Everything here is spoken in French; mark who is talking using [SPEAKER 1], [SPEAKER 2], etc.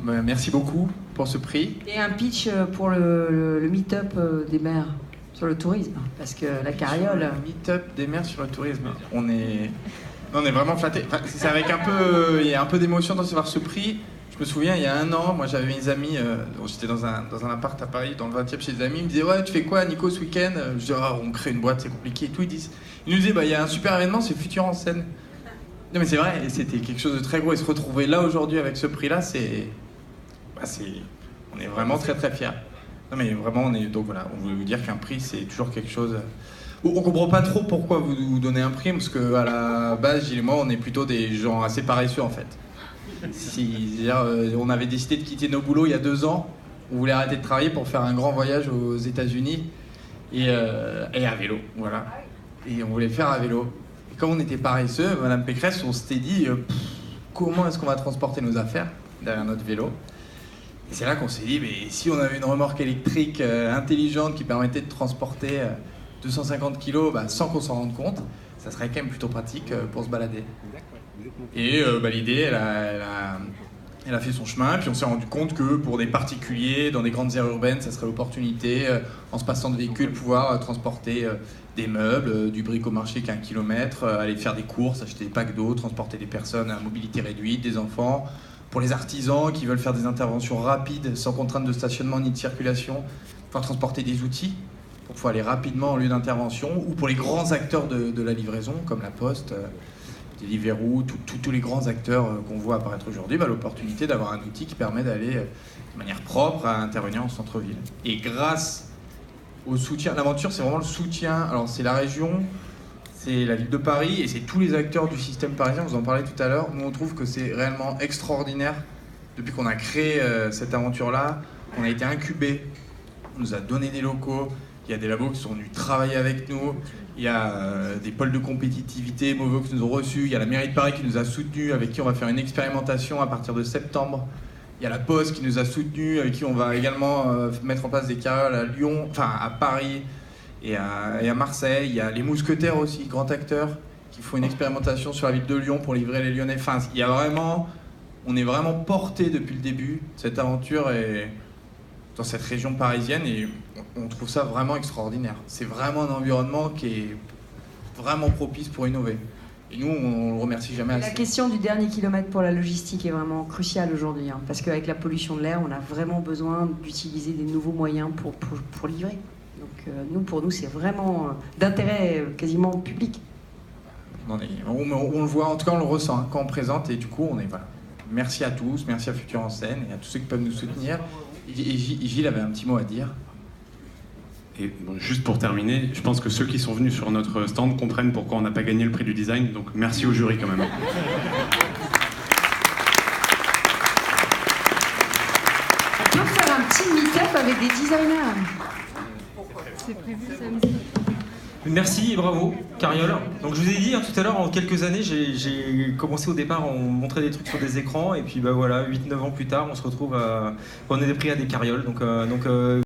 [SPEAKER 1] merci beaucoup pour ce prix.
[SPEAKER 2] Et un pitch pour le meet-up des maires sur le tourisme, parce que la carriole...
[SPEAKER 1] Le meet-up des maires sur le tourisme, on est vraiment flattés. Enfin, c'est avec il y a un peu d'émotion de recevoir ce prix. Je me souviens, il y a 1 an, moi j'avais mes amis, j'étais dans un appart à Paris, dans le 20e chez des amis, ils me disaient « Ouais, tu fais quoi Nico ce week-end » Je disais « On crée une boîte, c'est compliqué et tout ». Ils nous disaient « Il y a un super événement, c'est Futur en scène ». Non mais c'est vrai, et c'était quelque chose de très gros, et se retrouver là aujourd'hui avec ce prix-là, on est vraiment très très fiers. Non mais vraiment, donc voilà, on voulait vous dire qu'un prix c'est toujours quelque chose... On comprend pas trop pourquoi vous donnez un prix, parce qu'à la base, Gilles et moi, on est plutôt des gens assez paresseux en fait. On avait décidé de quitter nos boulots il y a 2 ans. On voulait arrêter de travailler pour faire un grand voyage aux États-Unis et à vélo, voilà. Et on voulait le faire à vélo. Et comme on était paresseux, Madame Pécresse, on s'était dit comment est-ce qu'on va transporter nos affaires derrière notre vélo. Et c'est là qu'on s'est dit, mais si on avait une remorque électrique intelligente qui permettait de transporter 250 kilos sans qu'on s'en rende compte, ça serait quand même plutôt pratique pour se balader. Et l'idée, elle a fait son chemin, puis on s'est rendu compte que pour des particuliers, dans des grandes aires urbaines, ça serait l'opportunité, en se passant de véhicules, pouvoir transporter des meubles, du bric-au-marché qu'à 1 kilomètre, aller faire des courses, acheter des packs d'eau, transporter des personnes à mobilité réduite, des enfants. Pour les artisans qui veulent faire des interventions rapides, sans contrainte de stationnement ni de circulation, pouvoir transporter des outils pour pouvoir aller rapidement en lieu d'intervention, ou pour les grands acteurs de la livraison, comme la Poste, Deliveroo, tous les grands acteurs qu'on voit apparaître aujourd'hui, l'opportunité d'avoir un outil qui permet d'aller de manière propre à intervenir en centre-ville. Et grâce au soutien, l'aventure c'est vraiment le soutien, alors c'est la région, c'est la ville de Paris et c'est tous les acteurs du système parisien, vous en parlez tout à l'heure. Nous on trouve que c'est réellement extraordinaire depuis qu'on a créé cette aventure-là. On a été incubé, on nous a donné des locaux, il y a des labos qui sont venus travailler avec nous, il y a des pôles de compétitivité, Movo qui nous ont reçus, il y a la mairie de Paris qui nous a soutenus, avec qui on va faire une expérimentation à partir de septembre. Il y a la Poste qui nous a soutenus, avec qui on va également mettre en place des carrioles à Lyon, enfin à Paris et à Marseille. Il y a les Mousquetaires aussi, grands acteurs, qui font une expérimentation sur la ville de Lyon pour livrer les Lyonnais. Enfin, on est vraiment porté depuis le début de cette aventure et dans cette région parisienne et on trouve ça vraiment extraordinaire. C'est vraiment un environnement qui est vraiment propice pour innover. Et nous, on le remercie jamais assez.
[SPEAKER 2] La question du dernier kilomètre pour la logistique est vraiment cruciale aujourd'hui, parce qu'avec la pollution de l'air, on a vraiment besoin d'utiliser des nouveaux moyens pour livrer. Donc pour nous, c'est vraiment d'intérêt quasiment public.
[SPEAKER 1] On le voit, en tout cas on le ressent quand on présente et du coup on est voilà. Merci à tous, merci à Futur en scène et à tous ceux qui peuvent nous soutenir. Et Gilles avait un petit mot à dire.
[SPEAKER 3] Et bon, juste pour terminer, je pense que ceux qui sont venus sur notre stand comprennent pourquoi on n'a pas gagné le prix du design, donc merci au jury quand même.
[SPEAKER 2] On peut faire un petit meet-up avec des designers.
[SPEAKER 4] C'est prévu samedi.
[SPEAKER 5] Merci et bravo, Carriole. Donc je vous ai dit tout à l'heure, en quelques années, j'ai commencé au départ, on montrait des trucs sur des écrans, et puis voilà, 8-9 ans plus tard, on se retrouve à donner des prix à des carrioles. Donc